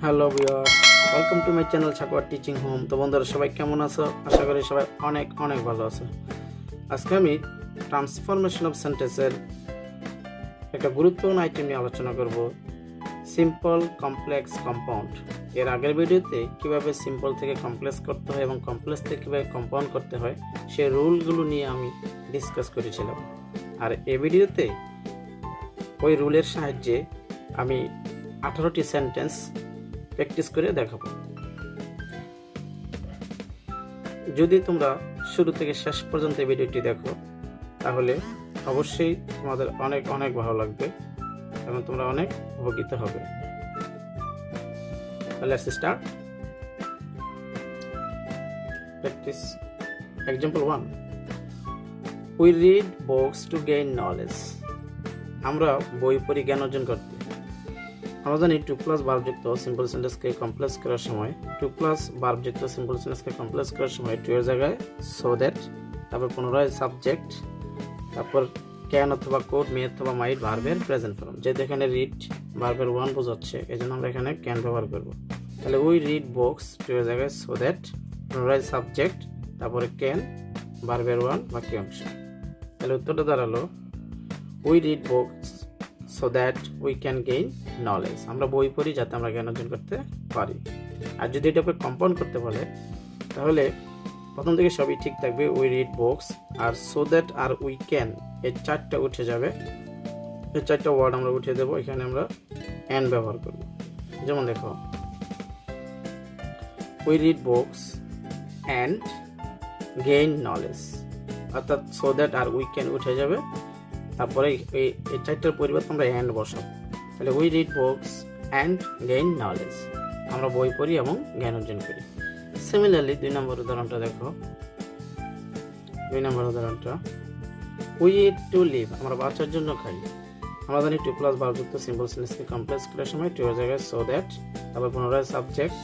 Hello viewers, welcome to my channel সাকওয়ার teaching home. তো বন্ধুরা সবাই কেমন আছো? আশা করি সবাই অনেক অনেক ভালো আছো। আজকে আমি ট্রান্সফরমেশন অফ সেন্টেন্সের একটা গুরুত্বপূর্ণ আইটেম নিয়ে আলোচনা করব, সিম্পল কমপ্লেক্স কম্পাউন্ড। এর আগের ভিডিওতে কিভাবে সিম্পল থেকে কমপ্লেক্স করতে হয় এবং কমপ্লেক্স থেকে কীভাবে কম্পাউন্ড করতে হয় সেই রুলগুলো নিয়ে আমি ডিসকাস করেছিলাম। আর এই ভিডিওতে ওই রুলের সাহায্যে আমি 18টি সেন্টেন্স প্র্যাকটিস করে দেখাবো। যদি তোমরা শুরু থেকে শেষ পর্যন্ত ভিডিওটি দেখো তাহলে অবশ্যই তোমাদের অনেক অনেক ভালো লাগবে এবং তোমরা অনেক উপকৃত হবে। Let's start practice. Example 1, we read books to gain knowledge. আমরা বই পড়ি জ্ঞান অর্জন করতে। আমরা জানি 2+ ভার্বযুক্ত সিম্পল সেন্টেন্সকে কমপ্লেক্স করার সময় 2+ ভার্বযুক্ত সিম্পল সেন্টেন্সকে কমপ্লেক্স করার সময় টু এর জায়গায় সো দ্যাট, তারপর পুনরায় সাবজেক্ট, তারপর ক্যান অথবা কোড, মে অথবা মাইট ভার্বের প্রেজেন্ট ফর্ম। যেহেতু এখানে রিড ভার্বের 1 বোঝাচ্ছে এই জন্য আমরা এখানে ক্যান ব্যবহার করব। তাহলে উই রিড বুকস টু এর জায়গায় সো দ্যাট, পুনরায় সাবজেক্ট, তারপরে ক্যান ভার্বের 1 বাকি অংশ। তাহলে উত্তরটা দাঁড়ালো we read books so that we can gain knowledge। আমরা বই পড়ি যাতে আমরা জ্ঞান অর্জন করতে পারি। আর যদি এটা উপরে কম্পাউন্ড করতে বলে তাহলে প্রথম থেকে সবই ঠিক থাকবে, উই রিড বুকস আর সো দ্যাট আর উই ক্যান এই চারটা উঠে যাবে। এই চারটা ওয়ার্ড আমরা উঠে দেবো, এখানে আমরা অ্যান্ড ব্যবহার করব। যেমন দেখো, we read books and gain knowledge, অর্থাৎ সো দ্যাট আর উই ক্যান উঠে যাবে, তারপরে এই চারটার পরিবর্তে আমরা অ্যান্ড বসাবো। তাহলে we read books and gain knowledge, আমরা বই পড়ি এবং জ্ঞান অর্জন করি। সিমিলারলি 2 নম্বর উদাহরণটা দেখো। 2 নম্বর উদাহরণটা, উই ইট টু লিভ, আমরা বাঁচার জন্য খাই। আমরা জানি 2+ ভার্বযুক্ত সিম্পল সেন্টেন্সকে কমপ্লেক্স করার সময় টু এর জায়গায় সো দ্যাট, তারপর পুনরায় সাবজেক্ট,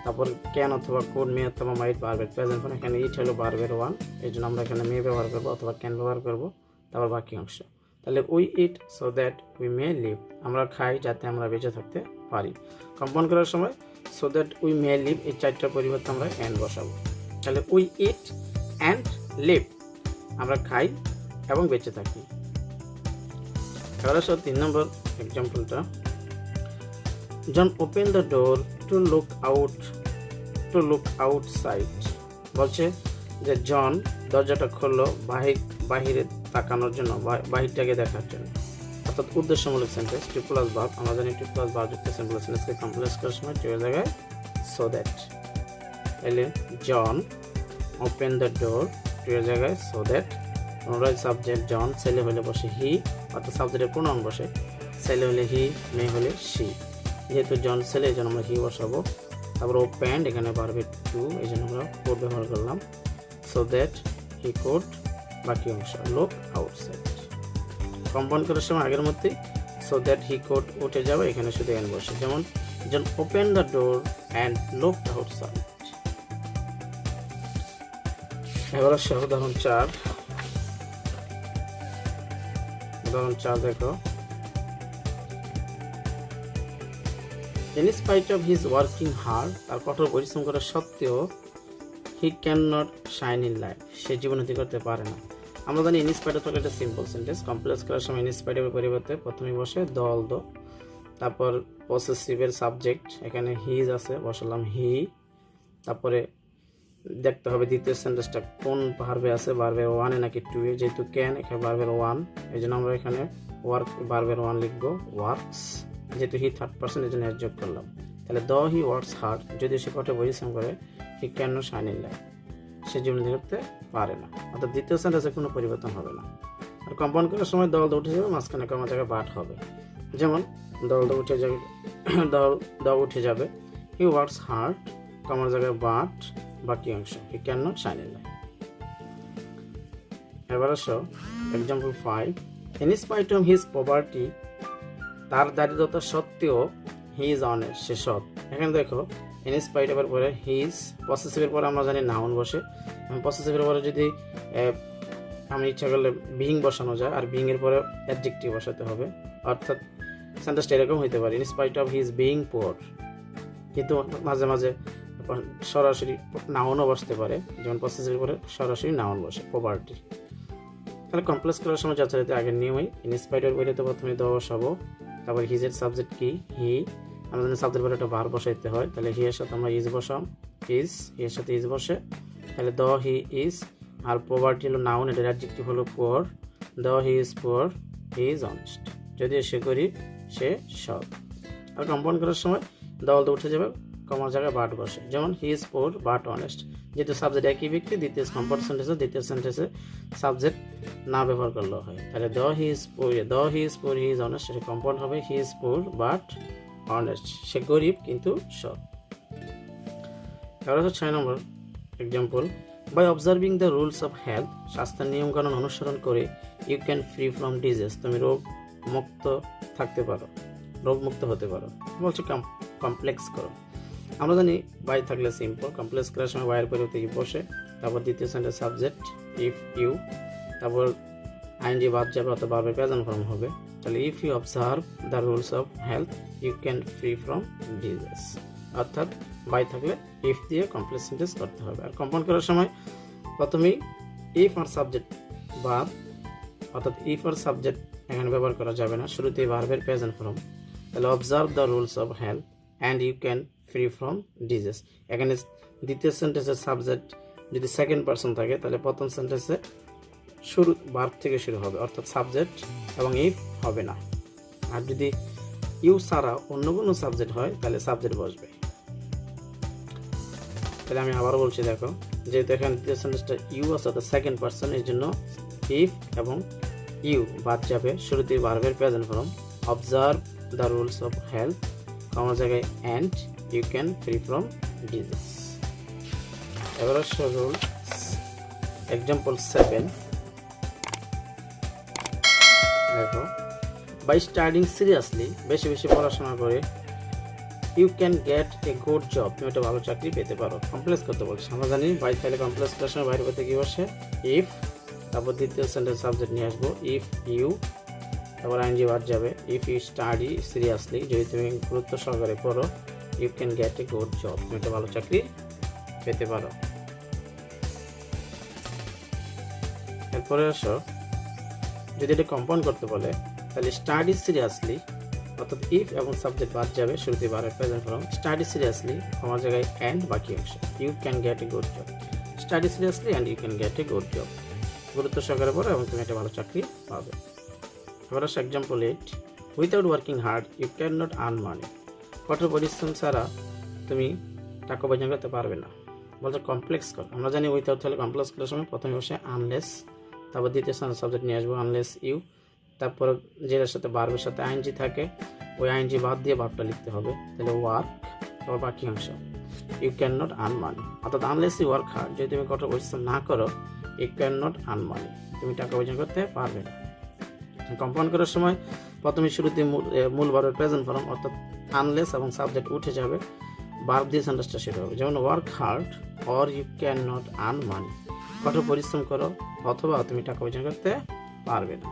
তারপর ক্যান অথবা কোড, মে অথবা মাইট ভার্বের প্রেজেন্ট ফর্ম। এখানে ইট হলো ভার্বের 1, এই জন্য আমরা এখানে মে ব্যবহার করবো অথবা ক্যান ব্যবহার করবো, তারপর বাকি অংশ। তাহলে we eat so that we may live, আমরা খাই যাতে আমরা বেঁচে থাকতে পারি। কম্পাউন্ড করার সময় so that we may live এই চারটার পরিবর্তে আমরা অ্যান্ড বসাবো। তাহলে উই ইট অ্যান্ড লিভ, আমরা খাই এবং বেঁচে থাকি। এবার আসো 3 নম্বর এক্সাম্পলটা। John open the door to look outside. বলছে যে জন দরজাটা খুললো বাহিরে তাকানোর জন্য, বাহিরটাকে দেখার জন্য, অর্থাৎ উদ্দেশ্যমূলক সেন্টেন্স। 2+ ভার্ব, আমরা জানি 2+ ভার্বযুক্ত সিম্পল সেন্টেন্সকে কমপ্লেক্স করার সময় টু এর জায়গায় সো দ্যাট। তাহলে জন ওপেন দ্য ডোর, টু এর জায়গায় সো দ্যাট, পুনরায় সাবজেক্ট জন, ছেলে হলে বসে হি, অর্থাৎ সাবজেক্টের প্রোনাউন বসে, ছেলে হলে হি, মেয়ে হলে সি। যেহেতু জন ছেলে এই জন্য আমরা হি বসাবো। তারপর ওপেন, এখানে ভার্বের 2, এই জন্য আমরা কোড ব্যবহার করলাম, সো দ্যাট হি কোড বাকি অংশ লুক আউটসাইড। কম্পাউন্ড করার সময় আগের মধ্যেই সো দ্যাট হি কোড উঠে যাবে, এখানে শুধু এন বসে। যেমন John open the door and look outside. এবার আসছে উদাহরণ 4। উদাহরণ 4 দেখো। In spite of his working hard, তার কঠোর পরিশ্রম করা সত্ত্বেও he cannot shine in life, সে জীবনোন্নতি করতে পারে না। আমরা জানি ইন স্পাইট অফ একটা সিম্পল সেন্টেন্স, কমপ্লেক্স করার সময় ইন স্পাইট অফের পরিবর্তে প্রথমে বসে দল দো, তারপর পসেসিভের সাবজেক্ট, এখানে হিজ আছে বসালাম হি, তারপরে দেখতে হবে দ্বিতীয় সেন্টেন্সটা কোন ভার্বে আছে, ভার্বের 1 নাকি 2 এ। যেহেতু ক্যান, এখানে ভার্বের 1, এই জন্য আমরা এখানে ওয়ার্ক ভার্বের 1 লিখবো, ওয়ার্কস। যেহেতু হি 3rd পারসন, এই জন্য এর যোগ করলাম। তাহলে দ হি ওয়ার্কস হার্ড, যদি সে কঠোর পরিশ্রম করে, he can not shine in life, সে জীবনোন্নতি করতে পারে না। অর্থাৎ দ্বিতীয় সেন্টেন্সে কোনো পরিবর্তন হবে না। আর কম্পাউন্ড করার সময় দল উঠে যাবে, মাঝখানে কমা জায়গায় বাট হবে। যেমন দল উঠে যাবে, দ উঠে যাবে, হি ওয়ার্কস হার্ড, কমার জায়গায় বাট বাকি অংশ, হি can not shine in life. এবার আসো example 5। In spite of his poverty, তার দারিদ্রতা সত্ত্বেও হি ইজ অনেস্ট, সে সৎ। এখানে দেখো ইন স্পাইট অফের পরে হিজ, পসেসিভের পরে আমরা জানি নাউন বসে, পসেসিভের পরে যদি আমি ইচ্ছা করলে বিং বসানো যায়, আর বিং এর পরে অ্যাডজেক্টিভ বসাতে হবে। অর্থাৎ সেন্টেন্সটা এরকম হইতে পারে, in spite of his being poor, কিন্তু মাঝে মাঝে সরাসরি নাউনও বসতে পারে, যেমন পসেসিভের পরে সরাসরি নাউন বসে প্রপার্টি। তাহলে কমপ্লেক্স করার সময় যথারীতি আগের নিয়মই ইনস্পাইডার বইতে প্রথমে দ বসাবো, তারপর হিজের সাবজেক্ট কি হি, আমাদের সাবজেক্ট পরে একটা ভার্ব বসাইতে হয়, তাহলে হি এর সাথে আমরা ইজ বসাম, ইজ হি এর সাথে ইজ বসে, তাহলে the he is, R property হলো নাউন, এটার অ্যাডজেক্টিভ হলো poor, the he is poor, he is honest, যদি সে গরিব সে সৎ। আর কম্পাউন্ড করার সময় দল তো উঠে যাবে, কমার জায়গায় বাট বসে, যেমন হি ইজ পুয়ার বাট অনেস্ট, যেহেতু সাবজেক্ট একই ব্যক্তি দ্বিতীয় কম্পাউন্ড সেন্টেন্সে দ্বিতীয় সেন্টেন্সে সাবজেক্ট না ব্যবহার করলেও হয়, তাহলে the he is poor he is honest, সেটা কম্পাউন্ড হবে he is poor but honest, সে গরিব কিন্তু সৎ। তারপরে হচ্ছে 6 নম্বর example, by observing the rules of health, স্বাস্থ্যের নিয়মকানুন অনুসরণ করে you can free from disease, তুমি রোগ মুক্ত থাকতে পারো, রোগ মুক্ত হতে পারো। বলছে কমপ্লেক্স করো, আমরা জানি বাই থাকলে সিম্পল, কমপ্লেক্স করার সময় বাইরের পরিবর্তে ইউ বসে, তারপর দ্বিতীয় সেন্টেন্স সাবজেক্ট ইফ ইউ, তারপর আইএনজি বাদ যাবে অথবা ভার্বের প্রেজেন্ট ফর্ম হবে, তাহলে if you observe the rules of health you can free from disease, অর্থাৎ বাই থাকলে ইফ দিয়ে কমপ্লেক্স সেন্টেন্স করতে হবে। আর কম্পাউন্ড করার সময় প্রথমেই ইফ আর সাবজেক্ট বাদ, অর্থাৎ ইফ আর সাবজেক্ট এখানে ব্যবহার করা যাবে না, শুরুতেই ভার্বের প্রেজেন্ট ফর্ম, তাহলে observe the rules of health and you can free from disease, এখানে দ্বিতীয় সেন্টেন্সের সাবজেক্ট যদি সেকেন্ড পারসন থাকে তাহলে প্রথম সেন্টেন্সে শুরু ভার্ব থেকে শুরু হবে, অর্থাৎ সাবজেক্ট এবং ইফ হবে না। আর যদি ইউ ছাড়া অন্য কোনো সাবজেক্ট হয় তাহলে সাবজেক্ট বসবে। তাহলে আমি আবার বলছি, দেখো যেহেতু এখানে দ্বিতীয় সেন্টেন্সটা ইউ আছে অর্থাৎ সেকেন্ড পারসন, এর জন্য ইফ এবং ইউ বাদ যাবে, শুরুতেই ভার্বের present form, observe the rules of health, কমার জায়গায় and you can free from disease. এবার আসছে রুল এক্সাম্পল 7, দেখো বাই স্টাডিং সিরিয়াসলি, বেশি বেশি পড়াশোনা করে you can get a good job, তুমি একটা ভালো চাকরি পেতে পারো। কমপ্লেক্স করতে বলছে, আমরা জানি বাই থাকলে কমপ্লেক্স করার সময় বাইরে পেতে কি বসে ইফ, তারপর দ্বিতীয় সেন্টেন্স সাবজেক্ট নিয়ে আসবো ইফ ইউ, তারপর আইএনজি বাদ যাবে, ইফ ইউ স্টাডি সিরিয়াসলি, যদি তুমি গুরুত্ব সহকারে পড়ো you can get a good job, তুমি একটা ভালো চাকরি পেতে পারো। এরপরে আসো, যদি এটা কম্পাউন্ড করতে বলে তাহলে স্টাডি সিরিয়াসলি, অর্থাৎ ইফ এবং সাবজেক্ট বাদ যাবে, শুরুতে verb present form, study seriously, আমার জায়গায় অ্যান্ড বাকি অংশ, you can get a good job, study seriously and you can get a good job, গুরুত্ব সহকারে পড়ো এবং তুমি একটা ভালো চাকরি পাবে। এবার আসো example 8, without working hard you can not earn money, কঠোর পরিশ্রম ছাড়া তুমি টাকা উপার্জন করতে পারবে না। বলছে কমপ্লেক্স কর, আমরা জানি উইথাউট তাহলে কমপ্লেক্স করার সময় প্রথমে বসে আনলেস, তারপর দ্বিতীয় সাবজেক্ট নিয়ে আসবো আনলেস ইউ, তারপর যেটার সাথে ভার্বের সাথে আইএনজি থাকে ওই আইএনজি বাদ দিয়ে ভার্বটা লিখতে হবে, তাহলে ওয়ার্ক, তারপর বাকি অংশ you can not earn money, অর্থাৎ আনলেস ইউ ওয়ার্ক হার্ড, যদি তুমি কঠোর পরিশ্রম না করো you can not earn money, তুমি টাকা উপার্জন করতে পারবে না। কম্পাউন্ড করার সময় প্রথমে শুরুতে মূল ভার্বের প্রেজেন্ট ফর্ম, অর্থাৎ আনলেস এবং সাবজেক্ট উঠে যাবে, ভার্ব দিয়ে সেন্টেন্সটা শুরু হবে, যেমন work hard or you can not earn money, কঠোর পরিশ্রম করো অথবা তুমি টাকা উপার্জন করতে পারবে না।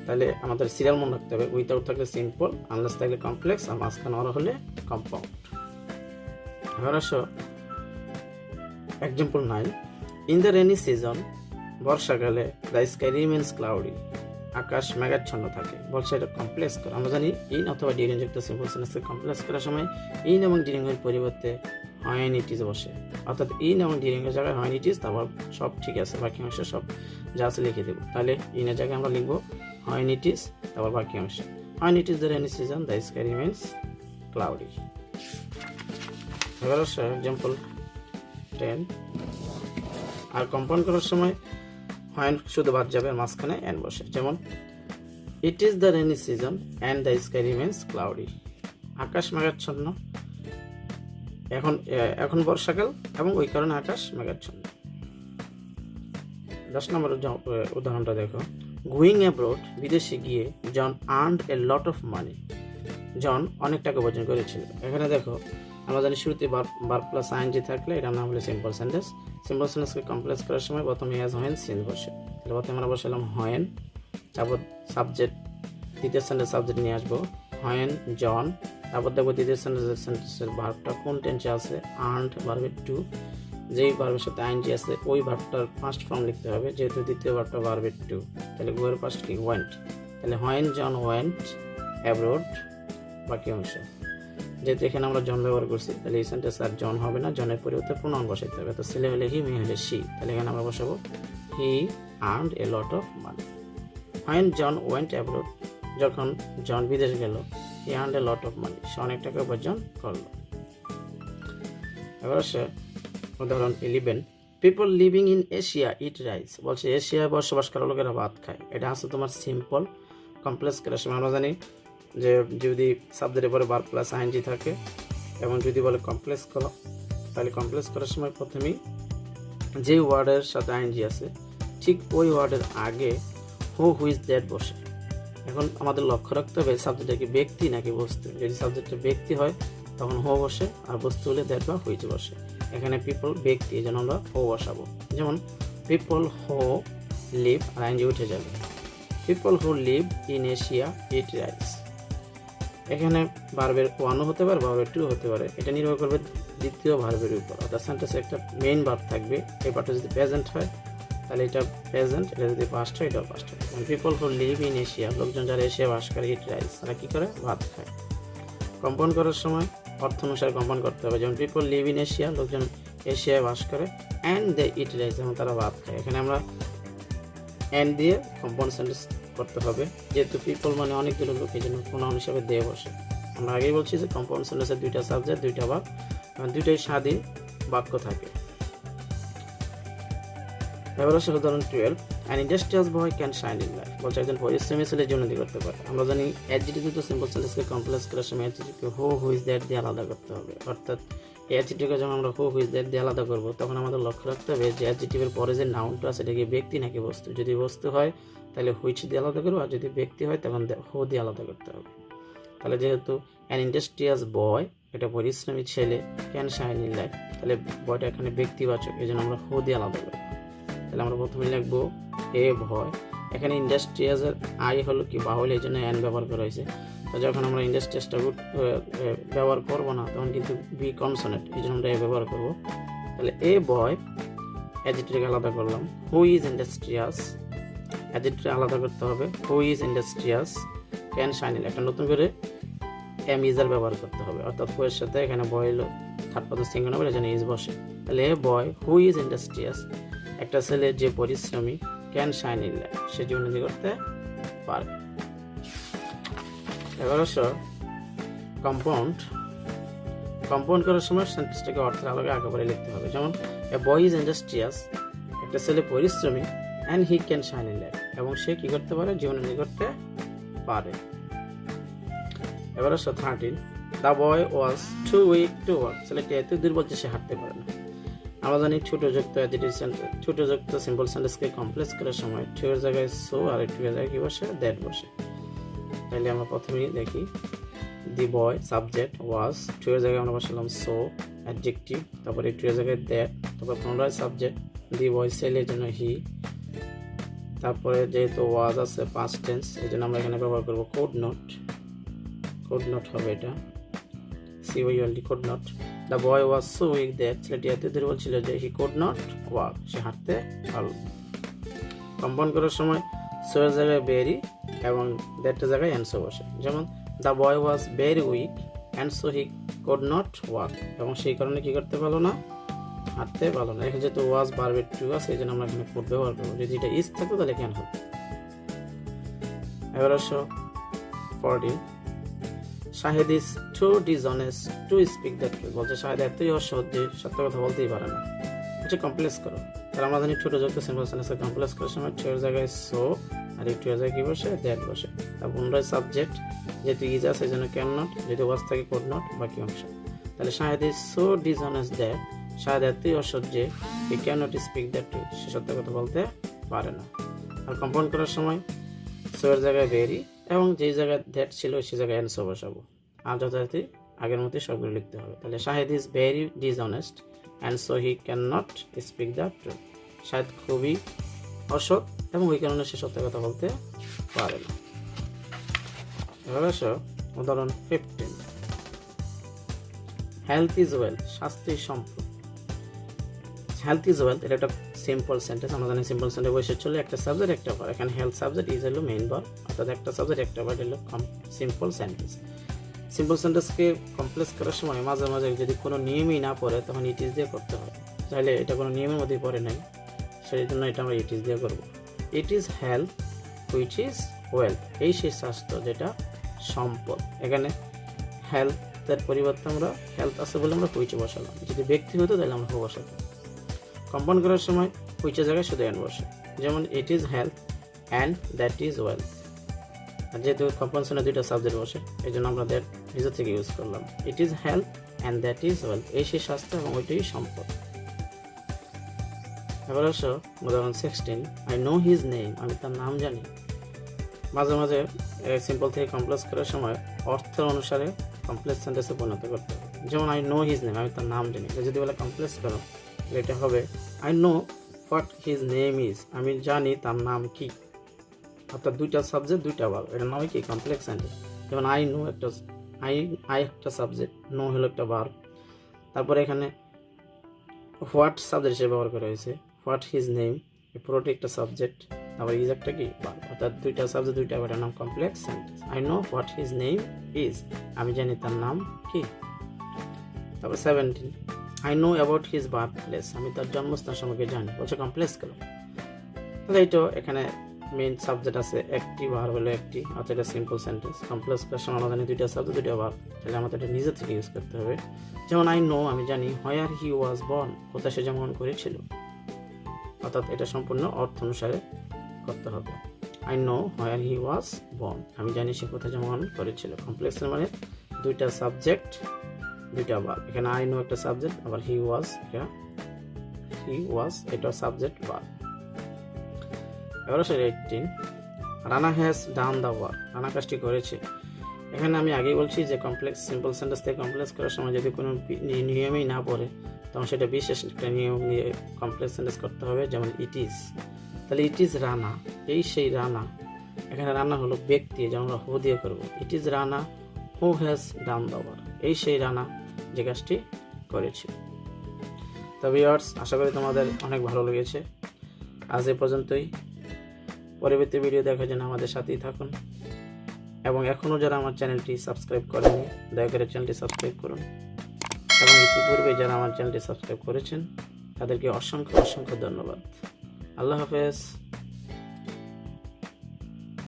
তাহলে আমাদের সিরিয়াল মনে রাখতে হবে, উইথাউট থাকলে সিম্পল, আনলেস থাকলে কমপ্লেক্স, আর মাঝখানে অর হলে কম্পাউন্ড। এবার আসো example 9, in the rainy season, বর্ষাকালে দ্য স্কাই রিমেন্স ক্লাউডি, আকাশ মেঘাচ্ছন্ন থাকে। বলছে এটা কমপ্লেক্স কর, আমরা জানি ইন অথবা ডিউরিং যুক্ত সিম্পল সেন্টেন্সকে কমপ্লেক্স করার সময় ইন এবং ডিউরিং এর পরিবর্তে হোয়েন ইট ইজ বসে, অর্থাৎ ইন এবং ডিউরিং এর জায়গায় হোয়েন ইট ইজ, তারপর সব ঠিক আছে, বাকি অংশ সব যা আছে লিখে দেবো। তাহলে ইনের জায়গায় আমরা লিখবো হোয়েন ইট ইজ, তারপর বাকি অংশ when it is the rainy season the sky remains cloudy. এবার আসো এক্সাম্পল 10, আর কম্পাউন্ড করার সময় হোয়েন শুধু বাদ যাবে, মাঝখানে এন্ড বসে, যেমন it is the rainy season and the sky remains cloudy, আকাশ মেঘাচ্ছন্ন, এখন বর্ষাকাল এবং ওই কারণে আকাশ মেঘাচ্ছন্ন। 10 নম্বর উদাহরণটা দেখো, গোয়িং অ্যাব্রোড, বিদেশে গিয়ে জন আর্নড এ লট অফ মানি, জন অনেক টাকা উপার্জন করেছিল। এখানে দেখো আমরা জানি শুরুতে ভার্ব প্লাস আইএনজি থাকলে এটার নাম হলো সিম্পল সেন্টেন্স। সিম্পল সেন্টেন্সকে কমপ্লেক্স করার সময় প্রথমে অ্যাজ হোয়েন সিন বসে, তাহলে প্রথমে আমরা বসালাম হোয়েন, তারপর সাবজেক্ট, দ্বিতীয় সেন্টেন্স সাবজেক্ট নিয়ে আসবো হোয়েন জন, তারপর দেখবো দ্বিতীয় সেন্টেন্সের ভার্বটা কোন টেন্সে আছে, আর্নড ভার্বের টু, যেই ভার্বের সাথে আইএনজি আছে ওই ভার্বটার ফার্স্ট ফর্ম লিখতে হবে, যেহেতু দ্বিতীয় ভার্বটা ভার্বের টু। তাহলে গোয়ের ফার্স্ট কি ওয়েন্ট, তাহলে হোয়েন জন ওয়েন্ট অ্যাব্রোড বাকি অংশ। যেহেতু এখানে আমরা জন ব্যবহার করছি তাহলে এই সেন্টেন্স আর জন হবে না, জনের পরিবর্তে প্রোনাউন বসাইতে হবে। তো ছেলে হলে হি, মেয়ে হলে সি, তাহলে এখানে আমরা বসাবো he earned a lot of money. When John went abroad, যখন জন বিদেশ গেল, হি আর্নড এ লট অফ মানি, সে অনেক টাকা উপার্জন করলো। এবার আসে উদাহরণ 11, people living in Asia eat rice, বলছে এশিয়ায় বসবাস করা লোকেরা ভাত খায়। এটা আছে তোমার সিম্পল কমপ্লেক্স করার সময় আমরা জানি যে যদি সাবজেক্টের পরে ভার্ব প্লাস আইএনজি থাকে এবং যদি বলে কমপ্লেক্স করো, তাহলে কমপ্লেক্স করার সময় প্রথমেই যে ওয়ার্ডের সাথে আইএনজি আছে ঠিক ওই ওয়ার্ডের আগে হু হুইজ দ্যাট বসে। এখন আমাদের লক্ষ্য রাখতে হবে সাবজেক্টটা কি ব্যক্তি নাকি বস্তু। যদি সাবজেক্টটা ব্যক্তি হয় তখন হো বসে, আর বস্তু হলে দ্যাট বা হুইচ বসে। এখানে পিপল ব্যক্তি, এই জন্য আমরা হো বসাবো। যেমন পিপল হো লিভ, আর আইএনজি উঠে যাবে। People who live in Asia eat rice. এখানে ভার্বের ওয়ানও হতে পারে, ভার্বের টু হতে পারে, এটা নির্ভর করবে দ্বিতীয় ভার্বের উপর। অর্থাৎ সেন্টেন্সে একটা মেইন ভার্ব থাকবে, এই ভার্বটা যদি প্রেজেন্ট হয় তাহলে এটা প্রেজেন্ট, এটা যদি পাস্ট হয় এটাও পাস্ট হয়। People who live in Asia, লোকজন যারা এশিয়া বাস করে, ইট রাইস, তারা কী করে, ভাত খায়। কম্পাউন্ড করার সময় অর্থ অনুসারে কম্পাউন্ড করতে হবে। যেমন পিপল লিভ ইন এশিয়া, লোকজন এশিয়ায় বাস করে, অ্যান্ড দে ইট রাইস, যেমন তারা ভাত খায়। এখানে আমরা অ্যান্ড দিয়ে কম্পাউন্ড সেন্টেন্স করতে হবে, যেহেতু পিপল মানে অনেকগুলো লোক, এই জন্য প্রোনাউন হিসাবে দে বসে। আমরা আগেই বলছি যে কম্পাউন্ড সেন্টেন্সের দুইটা সাবজেক্ট, দুইটা ভার্ব, দুইটাই স্বাধীন বাক্য থাকে। এবার আসলে উদাহরণ 12, an industrious boy can shine in life, বলছে একজন পরিশ্রমী ছেলে উন্নতি করতে পারে। আমরা জানি অ্যাডজেক্টিভ তো সিম্পল সেন্টেন্সকে কমপ্লেক্স করার সময় অ্যাডজেক্টিভকে হু হুইজ দ্যাট দিয়ে আলাদা করতে হবে। অর্থাৎ এই অ্যাডজেক্টিভকে যখন আমরা হু হুইজ দ্যাট দিয়ে আলাদা করবো তখন আমাদের লক্ষ্য রাখতে হবে যে অ্যাডজেক্টিভের পরে যে নাউনটা আছে এটা কি ব্যক্তি নাকি বস্তু। যদি বস্তু হয় তাহলে হুইচ দিয়ে আলাদা করবো, আর যদি ব্যক্তি হয় তখন হু দিয়ে আলাদা করতে হবে। তাহলে যেহেতু অ্যান ইন্ডাস্ট্রিয়াস বয় এটা পরিশ্রমী ছেলে, ক্যান শাইন ইন লাইফ, তাহলে বয়টা এখানে ব্যক্তিবাচক, এই জন্য আমরা হু দিয়ে আলাদা করবো। তাহলে আমরা প্রথমে লিখবো এ ভয়। এখানে ইন্ডাস্ট্রিয়াসের আই হলো কি বাহুল, এই জন্য অ্যান ব্যবহার করা হয়েছে। তো যখন আমরা ইন্ডাস্ট্রিয়াসটা ব্যবহার করবো না তখন কিন্তু বি কনসোনেন্ট, এই জন্য আমরা এ ব্যবহার করবো। তাহলে এ বয় অ্যাডজেক্টিভকে আলাদা করলাম। হু ইজ ইন্ডাস্ট্রিয়াস, অ্যাডজেক্টিভ আলাদা করতে হবে। Who is industrious can shine in, একটা নতুন করে এম ইজার ব্যবহার করতে হবে। অর্থাৎ হু এর সাথে এখানে বয় হলো থার্ড পারসন সিঙ্গুলার হবে, এই জন্য ইজ বসে। তাহলে এ বয় হু ইজ ইন্ডাস্ট্রিয়াস, একটা ছেলে যে পরিশ্রমী, ক্যান শাইন ইন লাইফ, সে উন্নতি করতে পারে। এবার কম্পাউন্ড করার সময় সেন্টেন্সটাকে অর্থের আলোকে একেবারে লিখতে হবে। যেমন এ বয় ইজ ইন্ডাস্ট্রিয়াস, একটা ছেলে পরিশ্রমী, and he can shine in life, এবং সে কি করতে পারে, জীবন উন্নতি করতে পারে। এবার 13, the boy was too weak to walk, ছেলেটি এত দুর্বল যে সে হাঁটতে পারে না। আমরা জানি ছোটযুক্ত সিম্পল সেন্টেন্সকে কমপ্লেক্স করার সময় টু এর জায়গায় সো আর টু এর জায়গায় কি বসে, দ্যাট বসে। তাহলে আমরা প্রথমেই দেখি দি বয় সাবজেক্ট, ওয়াজ টু এর জায়গায় আমরা বসালাম সো অ্যাডজেক্টিভ, তারপরে টু এর জায়গায় দ্যাট, তারপর পুনরায় সাবজেক্ট, দি বয় ছেলের জন্য হি, তারপরে যেহেতু ওয়াজ আছে পাস্ট টেন্স এই জন্য আমরা এখানে ব্যবহার করবো কোড নোট হবে এটা, COULD code note. The boy was so weak that, ছেলেটি এত দুর্বল ছিল যে হি কোড নট ওয়াক, সে হাঁটতে পারল। কম্পাউন্ড করার সময় সো এর জায়গায় ভেরি এবং দ্যাটের জায়গায় অ্যান্ড সো বসে। যেমন the boy was very weak and so he code not walk, এবং সেই কারণে কি করতে পারলো না, হাঁটতে পারলো না। এখানে যেহেতু ওয়াজ ভার্বের টু আছে এই জন্য আমরা এখানে কোড ব্যবহার করবো। যদি এটা ইজ থাকতো তাহলে ক্যান হতো। এবার 14, Shahed is too dishonest to speak the truth, বলছে শাহেদ এতই অসৎ যে সত্য কথা বলতেই পারে না। হচ্ছে কমপ্লেক্স করো, তাহলে আমরা জানি ছোট যুক্ত সিম্পল সেন্টেন্সে কমপ্লেক্স করার সময় টু এর জায়গায় সো আর টু এর জায়গায় কি বসে, দ্যাট বসে। তারপর পুনরায় সাবজেক্ট, যেহেতু ইজ আছে এই জন্য ক্যান নট, যদি ওয়াজ থাকে কোড নট বাকি অংশ। তাহলে Shahed is so dishonest that, Shahed এতই অসৎ যে he can not speak the truth, সে সত্য কথা বলতে পারে না। আর কম্পাউন্ড করার সময় সো এর জায়গায় ভেরি এবং যেই জায়গায় দ্যাট ছিল সেই জায়গায় অ্যান্ড সো বসাবো, আর যথারীতি আগের মতোই সবগুলো লিখতে হবে। তাহলে Shahed is very dishonest and so he can not speak the truth, Shahed খুবই অসৎ এবং ওই কারণে সে সত্য কথা বলতে পারে না। এবার উদাহরণ 15, হেলথ ইজ ওয়েলথ, স্বাস্থ্যই সম্পদ। হেলথ ইজ ওয়েলথ এটা একটা সিম্পল সেন্টেন্স, আমরা জানি সিম্পল সেন্টেন্স বসে চলে একটা সাবজেক্ট একটা ভার্ব। এখানে হেলথ সাবজেক্ট, ইজ হলো মেইন ভার্ব, অর্থাৎ একটা সাবজেক্ট একটা ভার্ব হলো সিম্পল সেন্টেন্স। সিম্পল সেন্টেন্সকে কমপ্লেক্স করার সময় মাঝে মাঝে যদি কোনো নিয়মই না পড়ে তখন ইট ইজ দিয়ে করতে হয়। তাহলে এটা কোনো নিয়মের মধ্যেই পড়ে নাই, সেই জন্য এটা আমরা ইট ইজ দিয়ে করবো। ইট is health which is wealth, এই সেই স্বাস্থ্য যেটা সম্পদ। এখানে হেলথের পরিবর্তে আমরা হেলথ আছে বলে আমরা হুইচে বসালাম, যদি ব্যক্তি হতো তাহলে আমরা হো বসাতাম। কম্পাউন্ড করার সময় হুইচের জায়গায় শুধু অ্যান্ড বসে, যেমন it is health and that is wealth. আর যেহেতু কম্পাউন্ডেশনে দুইটা সাবজেক্ট বসে এই জন্য আমরা দ্যাট নিজের থেকে ইউজ করলাম। ইট is health and that is wealth, এই সেই স্বাস্থ্য এবং ওইটাই সম্পদ। এবার আসো উদাহরণ 16, আই নো হিজ নেম, আমি তার নাম জানি। মাঝে মাঝে সিম্পল থেকে কমপ্লেক্স করার সময় অর্থের অনুসারে কমপ্লেক্স সেন্টেন্সে পরিণত করতে হবে। যেমন আই নো হিজ নেম, আমি তার নাম জানি। যদি বলে কমপ্লেক্স করো এটা হবে I know what his name is, আমি জানি তার নাম কি। অর্থাৎ দুইটা সাবজেক্ট দুইটা ভার্ব, এটা নামে কি কমপ্লেক্স সেন্টেন্স। যেমন আই নো একটা আই একটা সাবজেক্ট, নো হলো একটা ভার্ব। তারপরে এখানে হোয়াট সাবজেক্ট হিসেবে ব্যবহার করা হয়েছে, হোয়াট হিজ নেম পুরোটি একটা সাবজেক্ট, তারপর ইজ একটা কি ভার্ব। অর্থাৎ দুইটা সাবজেক্ট দুইটা ভার্বের নাম complex sentence. I know what his name is, আমি জানি তার নাম কি। তারপর 17, I know about his birth place, আমি তার জন্মস্থান সম্পর্কে জানি। বলছে কমপ্লেক্স করো, তাহলে এইটাও এখানে মেইন সাবজেক্ট আছে একটি, ভার্ব হলো একটি, অর্থাৎ এটা সিম্পল সেন্টেন্স। কমপ্লেক্স করার সময় আমরা জানি দুইটা সাবজেক্ট দুইটা ভার্ব, তাহলে আমাদের এটা নিজে থেকে ইউজ করতে হবে। যেমন আই নো, আমি জানি, হোয়ার হি ওয়াজ বর্ন, কোথায় সে জন্মগ্রহণ করেছিল। অর্থাৎ এটা সম্পূর্ণ অর্থ অনুসারে করতে হবে। I know where he was born, আমি জানি সে কোথায় জন্মগ্রহণ করেছিল। কমপ্লেক্সের মানে দুইটা সাবজেক্ট দুইটা ভার্ব। এখানে আই নো একটা সাবজেক্ট, আবার হি ওয়াজ এটা সাবজেক্ট ভার্ব। এবার আসলে 18, Rana has done the work, Rana কাজটি করেছে। এখানে আমি আগেই বলছি যে কমপ্লেক্স সিম্পল সেন্টেন্স থেকে কমপ্লেক্স করার সময় যদি কোনো নিয়মেই না পড়ে তখন সেটা বিশেষ একটা নিয়ম নিয়ে কমপ্লেক্স সেন্টেন্স করতে হবে। যেমন ইট ইজ, তাহলে ইট ইজ রানা, এই সেই রানা। এখানে রানা হলো ব্যক্তি, যেমন আমরা হু দিয়ে করবো। It is Rana who has done the work, এই সেই রানা যে কাজটি করেছে। তো ভিউয়ার্স, আশা করি তোমাদের অনেক ভালো লেগেছে। আজ এ পর্যন্তই। পরবর্তী ভিডিও দেখার জন্য আমাদের সাথেই থাকুন, এবং এখনও যারা আমার চ্যানেলটি সাবস্ক্রাইব করেনি দয়া করে চ্যানেলটি সাবস্ক্রাইব করুন, এবং ইতিপূর্বে যারা আমার চ্যানেলটি সাবস্ক্রাইব করেছেন তাদেরকে অসংখ্য অসংখ্য ধন্যবাদ। আল্লাহ হাফেজ।